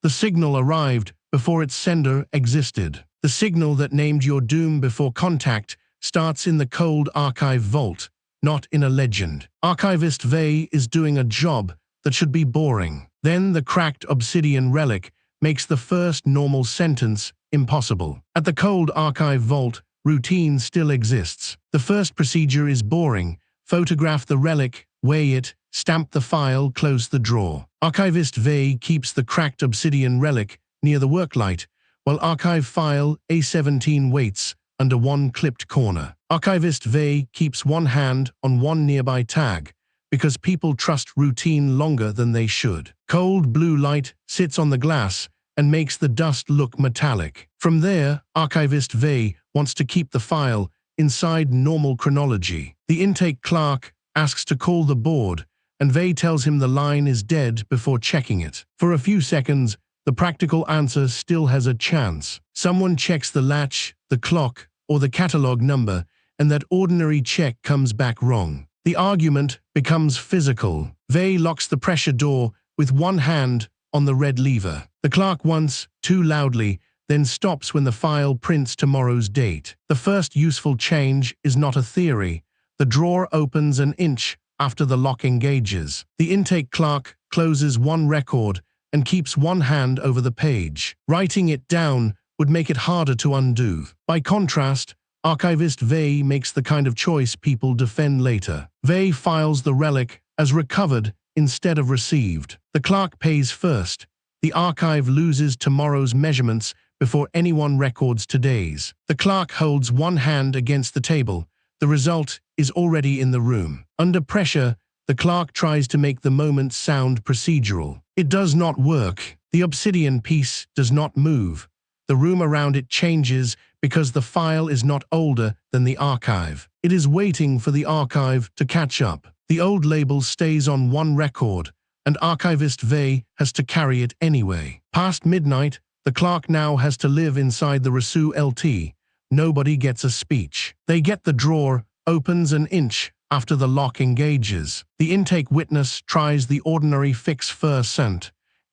The signal arrived before its sender existed. The signal that named your doom before contact starts in the cold archive vault, not in a legend. Archivist Vey is doing a job that should be boring. Then the cracked obsidian relic makes the first normal sentence impossible. At the cold archive vault, routine still exists. The first procedure is boring. Photograph the relic, weigh it, stamp the file, close the drawer. Archivist Vey keeps the cracked obsidian relic near the worklight, while archive file A17 waits under one clipped corner. Archivist Vey keeps one hand on one nearby tag, because people trust routine longer than they should. Cold blue light sits on the glass and makes the dust look metallic. From there, Archivist Vey wants to keep the file inside normal chronology. The intake clerk asks to call the board, and Vey tells him the line is dead before checking it. For a few seconds, the practical answer still has a chance. Someone checks the latch, the clock, or the catalog number, and that ordinary check comes back wrong. The argument becomes physical. Vey locks the pressure door with one hand on the red lever. The clerk once, too loudly, then stops when the file prints tomorrow's date. The first useful change is not a theory. The drawer opens an inch after the lock engages. The intake clerk closes one record and keeps one hand over the page. Writing it down would make it harder to undo. By contrast, Archivist Vey makes the kind of choice people defend later. Vey files the relic as recovered instead of received. The clerk pays first. The archive loses tomorrow's measurements before anyone records today's. The clerk holds one hand against the table. The result is already in the room. Under pressure, the clerk tries to make the moment sound procedural. It does not work. The obsidian piece does not move. The room around it changes because the file is not older than the archive. It is waiting for the archive to catch up. The old label stays on one record, and Archivist Vey has to carry it anyway. Past midnight, the clerk now has to live inside the Rasu LT. Nobody gets a speech. They get the drawer, opens an inch after the lock engages. The intake witness tries the ordinary fix first.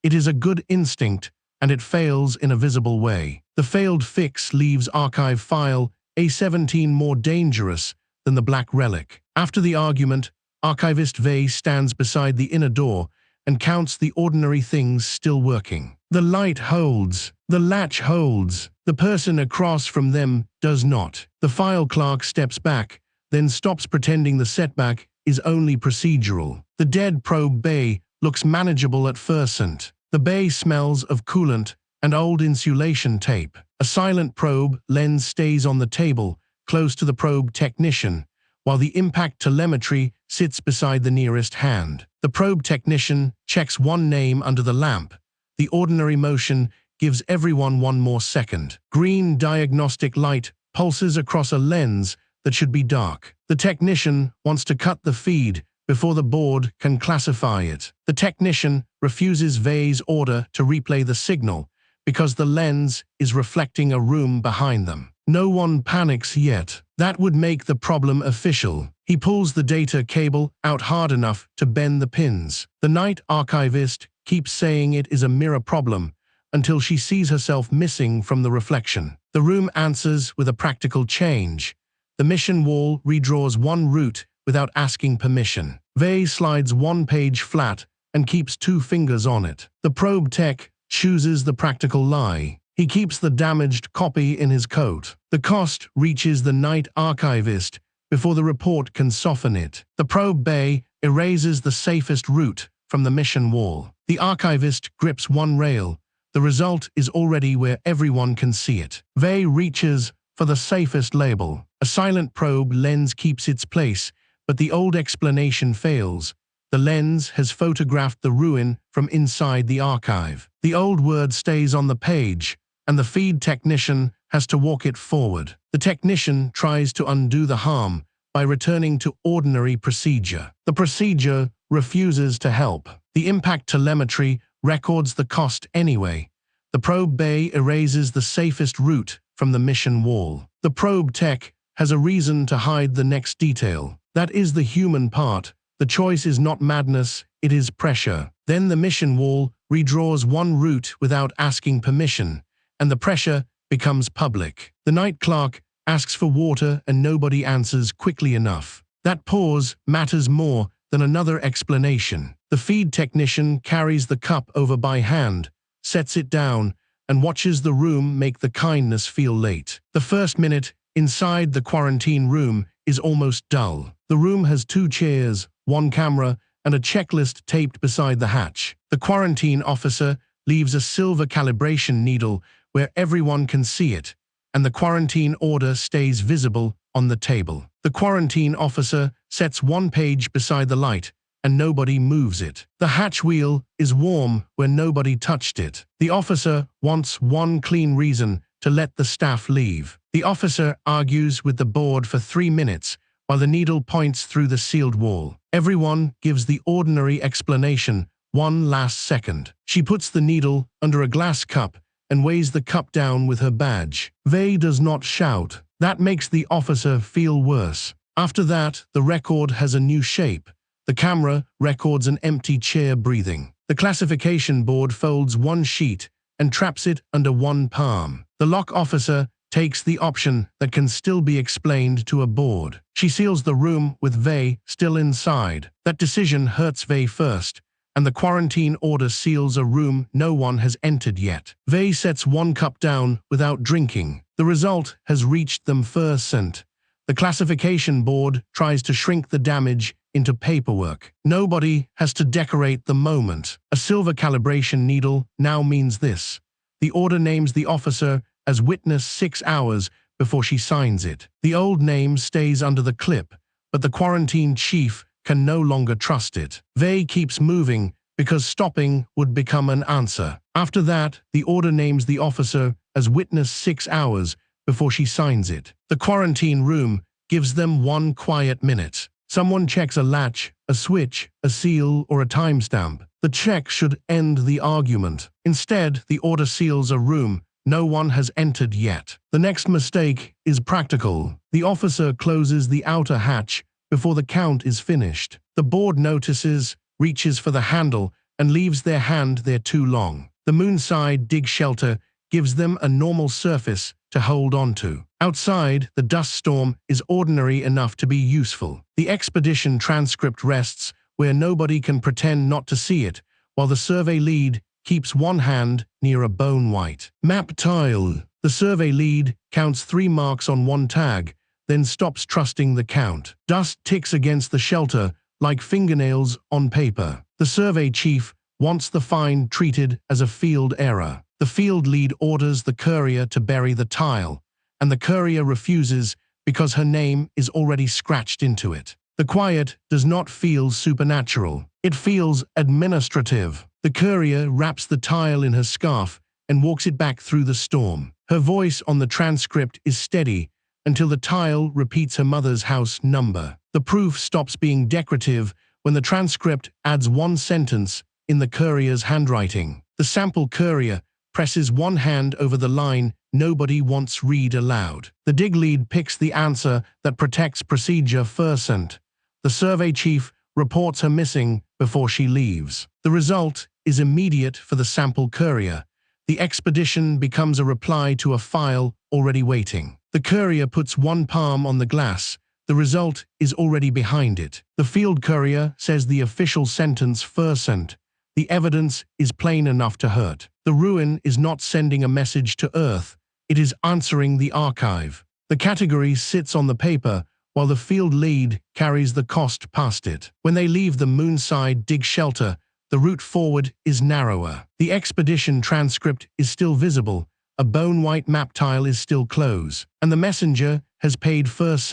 It is a good instinct, and it fails in a visible way. The failed fix leaves archive file A17 more dangerous than the black relic. After the argument, Archivist Vey stands beside the inner door and counts the ordinary things still working. The light holds. The latch holds. The person across from them does not. The file clerk steps back, then stops pretending the setback is only procedural. The dead probe bay looks manageable at first. The bay smells of coolant and old insulation tape. A silent probe lens stays on the table, close to the probe technician, while the impact telemetry sits beside the nearest hand. The probe technician checks one name under the lamp. The ordinary motion gives everyone one more second. Green diagnostic light pulses across a lens that should be dark. The technician wants to cut the feed before the board can classify it. The technician refuses Vey's order to replay the signal because the lens is reflecting a room behind them. No one panics yet. That would make the problem official. He pulls the data cable out hard enough to bend the pins. The night archivist keeps saying it is a mirror problem until she sees herself missing from the reflection. The room answers with a practical change. The mission wall redraws one route without asking permission. Vey slides one page flat and keeps two fingers on it. The probe tech chooses the practical lie. He keeps the damaged copy in his coat. The cost reaches the night archivist before the report can soften it. The probe bay erases the safest route from the mission wall. The archivist grips one rail. The result is already where everyone can see it. Vey reaches for the safest label. A silent probe lens keeps its place, but the old explanation fails. The lens has photographed the ruin from inside the archive. The old word stays on the page, and the feed technician has to walk it forward. The technician tries to undo the harm by returning to ordinary procedure. The procedure refuses to help. The impact telemetry records the cost anyway. The probe bay erases the safest route from the mission wall. The probe tech has a reason to hide the next detail. That is the human part. The choice is not madness, it is pressure. Then the mission wall redraws one route without asking permission, and the pressure becomes public. The night clerk asks for water and nobody answers quickly enough. That pause matters more than another explanation. The feed technician carries the cup over by hand, sets it down, and watches the room make the kindness feel late. The first minute inside the quarantine room is almost dull. The room has 2 chairs, 1 camera, and a checklist taped beside the hatch. The quarantine officer leaves a silver calibration needle where everyone can see it, and the quarantine order stays visible on the table. The quarantine officer sets 1 page beside the light, and nobody moves it. The hatch wheel is warm where nobody touched it. The officer wants 1 clean reason to let the staff leave. The officer argues with the board for 3 minutes while the needle points through the sealed wall. Everyone gives the ordinary explanation 1 last second. She puts the needle under a glass cup and weighs the cup down with her badge. Vey does not shout. That makes the officer feel worse. After that, the record has a new shape. The camera records an empty chair breathing. The classification board folds 1 sheet and traps it under 1 palm. The lock officer takes the option that can still be explained to a board. She seals the room with Vey still inside. That decision hurts Vey first, and the quarantine order seals a room no one has entered yet. Vey sets 1 cup down without drinking. The result has reached them first. The classification board tries to shrink the damage into paperwork. Nobody has to decorate the moment. A silver calibration needle now means this. The order names the officer as witness 6 hours before she signs it. The old name stays under the clip, but the quarantine chief can no longer trust it. Vey keeps moving because stopping would become an answer. After that, the order names the officer as witness 6 hours before she signs it. The quarantine room gives them 1 quiet minute. Someone checks a latch, a switch, a seal, or a timestamp. The check should end the argument. Instead, the order seals a room no one has entered yet. The next mistake is practical. The officer closes the outer hatch before the count is finished. The board notices, reaches for the handle, and leaves their hand there too long. The moonside dig shelter gives them a normal surface to hold onto. Outside, the dust storm is ordinary enough to be useful. The expedition transcript rests where nobody can pretend not to see it, while the survey lead keeps 1 hand near a bone white map tile. The survey lead counts 3 marks on 1 tag, then stops trusting the count. Dust ticks against the shelter like fingernails on paper. The survey chief wants the find treated as a field error. The field lead orders the courier to bury the tile, and the courier refuses because her name is already scratched into it. The quiet does not feel supernatural. It feels administrative. The courier wraps the tile in her scarf and walks it back through the storm. Her voice on the transcript is steady until the tile repeats her mother's house number. The proof stops being decorative when the transcript adds 1 sentence in the courier's handwriting. The sample courier presses 1 hand over the line nobody wants read aloud. The dig lead picks the answer that protects procedure first. The survey chief reports her missing before she leaves. The result is immediate for the sample courier. The expedition becomes a reply to a file already waiting. The courier puts 1 palm on the glass. The result is already behind it. The field courier says the official sentence first. The evidence is plain enough to hurt. The ruin is not sending a message to Earth. It is answering the archive. The category sits on the paper, while the field lead carries the cost past it. When they leave the moonside dig shelter, the route forward is narrower. The expedition transcript is still visible, a bone-white map tile is still close, and the messenger has paid first.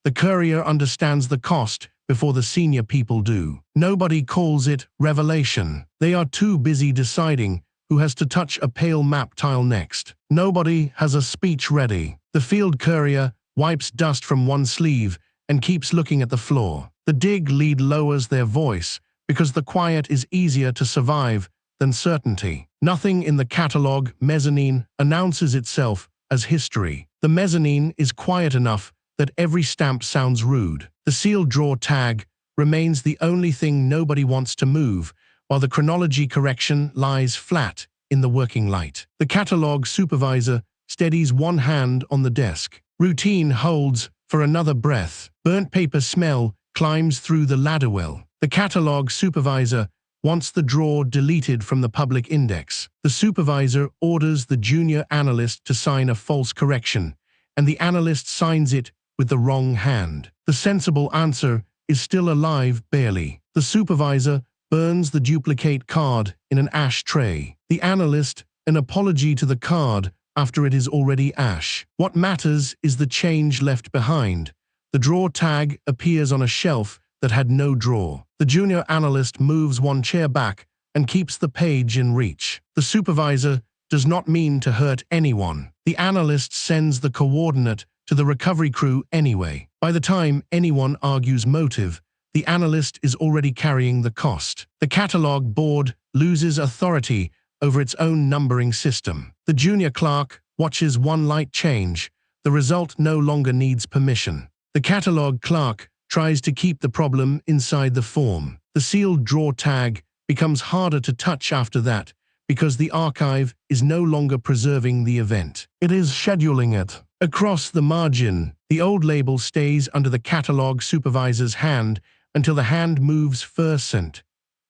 The courier understands the cost before the senior people do. Nobody calls it revelation. They are too busy deciding who has to touch a pale map tile next. Nobody has a speech ready. The field courier wipes dust from 1 sleeve and keeps looking at the floor. The dig lead lowers their voice because the quiet is easier to survive than certainty. Nothing in the catalog mezzanine announces itself as history. The mezzanine is quiet enough that every stamp sounds rude. The sealed drawer tag remains the only thing nobody wants to move, while the chronology correction lies flat in the working light. The catalog supervisor steadies one hand on the desk. Routine holds for another breath. Burnt paper smell climbs through the ladder well. The catalog supervisor wants the drawer deleted from the public index. The supervisor orders the junior analyst to sign a false correction, and the analyst signs it with the wrong hand. The sensible answer is still alive barely. The supervisor burns the duplicate card in an ash tray. The analyst, an apology to the card after it is already ash. What matters is the change left behind. The drawer tag appears on a shelf that had no drawer. The junior analyst moves one chair back and keeps the page in reach. The supervisor does not mean to hurt anyone. The analyst sends the coordinate to the recovery crew anyway. By the time anyone argues motive, the analyst is already carrying the cost. The catalog board loses authority over its own numbering system. The junior clerk watches one light change. The result no longer needs permission. The catalog clerk tries to keep the problem inside the form. The sealed drawer tag becomes harder to touch after that because the archive is no longer preserving the event. It is scheduling it. Across the margin, the old label stays under the catalog supervisor's hand until the hand moves %.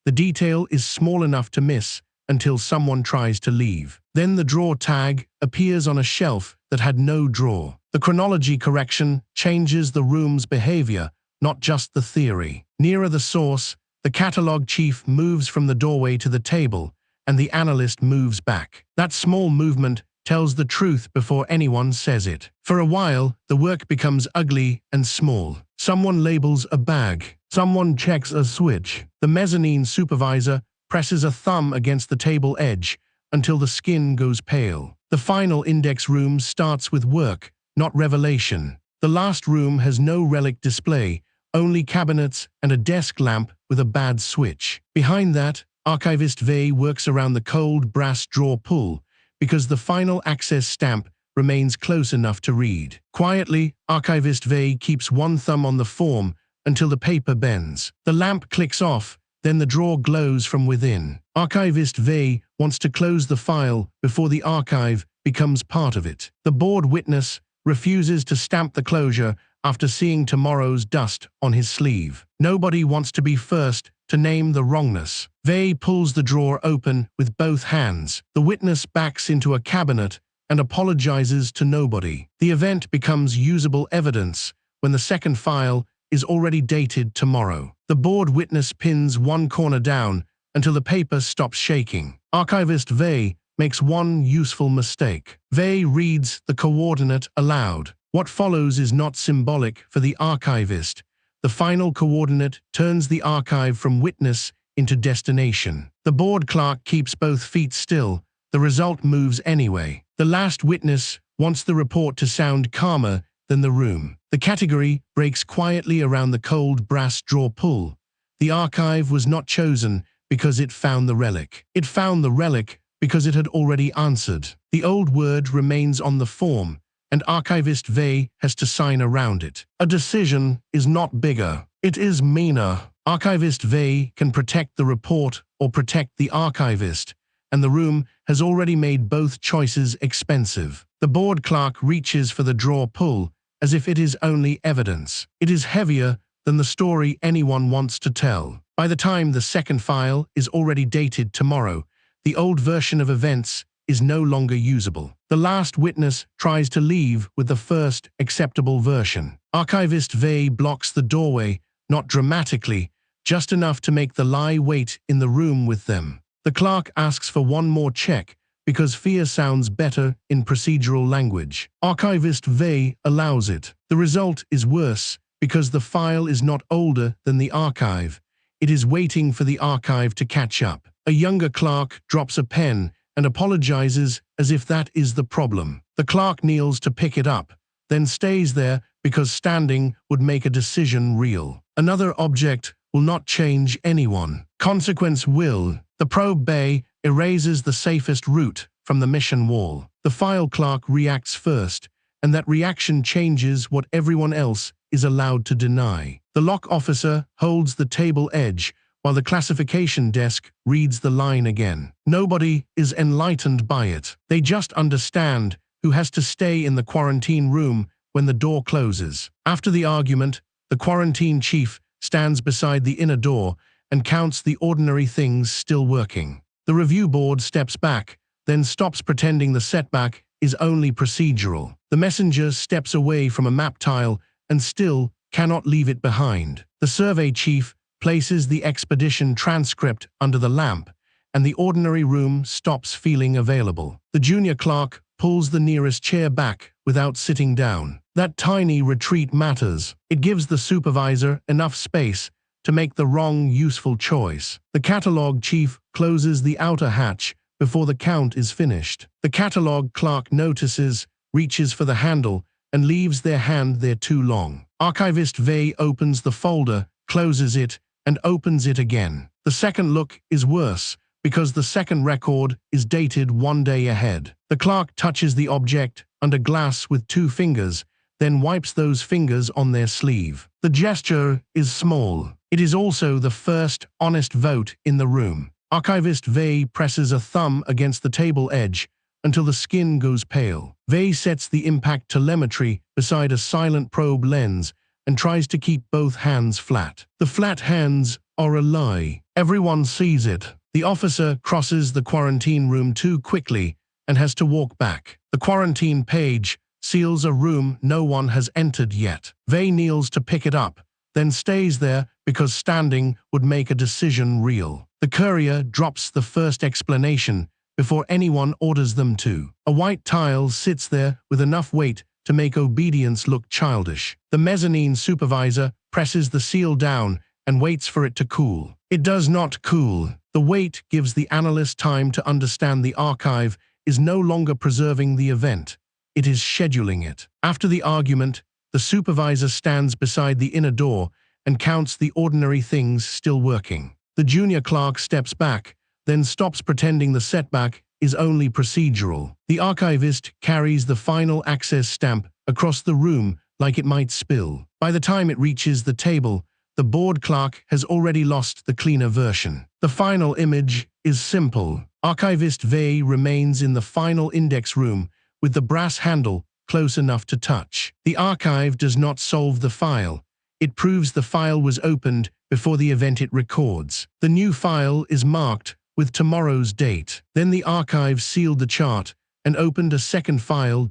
The detail is small enough to miss until someone tries to leave. Then the drawer tag appears on a shelf that had no drawer. The chronology correction changes the room's behavior, not just the theory. Nearer the source, the catalog chief moves from the doorway to the table, and the analyst moves back. That small movement tells the truth before anyone says it. For a while, the work becomes ugly and small. Someone labels a bag. Someone checks a switch. The mezzanine supervisor presses a thumb against the table edge until the skin goes pale. The final index room starts with work, not revelation. The last room has no relic display, only cabinets and a desk lamp with a bad switch. Behind that, Archivist Vey works around the cold brass drawer pull because the final access stamp remains close enough to read. Quietly, Archivist Vey keeps one thumb on the form until the paper bends. The lamp clicks off, then the drawer glows from within. Archivist Vey wants to close the file before the archive becomes part of it. The board witness refuses to stamp the closure after seeing tomorrow's dust on his sleeve. Nobody wants to be first to name the wrongness. Vey pulls the drawer open with both hands. The witness backs into a cabinet and apologizes to nobody. The event becomes usable evidence when the second file is already dated tomorrow. The board witness pins one corner down until the paper stops shaking. Archivist Vey makes one useful mistake. Vey reads the coordinate aloud. What follows is not symbolic for the archivist. The final coordinate turns the archive from witness into destination. The board clerk keeps both feet still. The result moves anyway. The last witness wants the report to sound calmer than the room. The category breaks quietly around the cold brass drawer pull. The archive was not chosen because it found the relic. It found the relic because it had already answered. The old word remains on the form, and Archivist Vey has to sign around it. A decision is not bigger. It is meaner. Archivist Vey can protect the report or protect the archivist, and the room has already made both choices expensive. The board clerk reaches for the drawer pull as if it is only evidence. It is heavier than the story anyone wants to tell. By the time the second file is already dated tomorrow, the old version of events is no longer usable. The last witness tries to leave with the first acceptable version. Archivist Vey blocks the doorway, not dramatically, just enough to make the lie wait in the room with them. The clerk asks for one more check because fear sounds better in procedural language. Archivist Vey allows it. The result is worse because the file is not older than the archive. It is waiting for the archive to catch up. A younger clerk drops a pen and apologizes as if that is the problem. The clerk kneels to pick it up, then stays there because standing would make a decision real. Another object will not change anyone. Consequence will. The probe bay erases the safest route from the mission wall. The file clerk reacts first, and that reaction changes what everyone else is allowed to deny. The lock officer holds the table edge while the classification desk reads the line again. Nobody is enlightened by it. They just understand who has to stay in the quarantine room when the door closes. After the argument, the quarantine chief stands beside the inner door and counts the ordinary things still working. The review board steps back, then stops pretending the setback is only procedural. The messenger steps away from a map tile and still cannot leave it behind. The survey chief places the expedition transcript under the lamp, and the ordinary room stops feeling available. The junior clerk pulls the nearest chair back without sitting down. That tiny retreat matters. It gives the supervisor enough space to make the wrong useful choice. The catalog chief closes the outer hatch before the count is finished. The catalog clerk notices, reaches for the handle, and leaves their hand there too long. Archivist Vey opens the folder, closes it, and opens it again. The second look is worse, because the second record is dated 1 day ahead. The clerk touches the object under glass with 2 fingers, then wipes those fingers on their sleeve. The gesture is small. It is also the first honest vote in the room. Archivist Vey presses a thumb against the table edge until the skin goes pale. Vey sets the impact telemetry beside a silent probe lens and tries to keep both hands flat. The flat hands are a lie. Everyone sees it. The officer crosses the quarantine room too quickly and has to walk back. The quarantine page seals a room no one has entered yet. Vey kneels to pick it up, then stays there because standing would make a decision real. The courier drops the first explanation before anyone orders them to. A white tile sits there with enough weight to make obedience look childish. The mezzanine supervisor presses the seal down and waits for it to cool. It does not cool. The weight gives the analyst time to understand the archive is no longer preserving the event. It is scheduling it. After the argument, the supervisor stands beside the inner door and counts the ordinary things still working. The junior clerk steps back, then stops pretending the setback is only procedural. The archivist carries the final access stamp across the room like it might spill. By the time it reaches the table, the board clerk has already lost the cleaner version. The final image is simple. Archivist Vey remains in the final index room with the brass handle close enough to touch. The archive does not solve the file. It proves the file was opened before the event it records. The new file is marked with tomorrow's date. Then the archive sealed the chart and opened a second file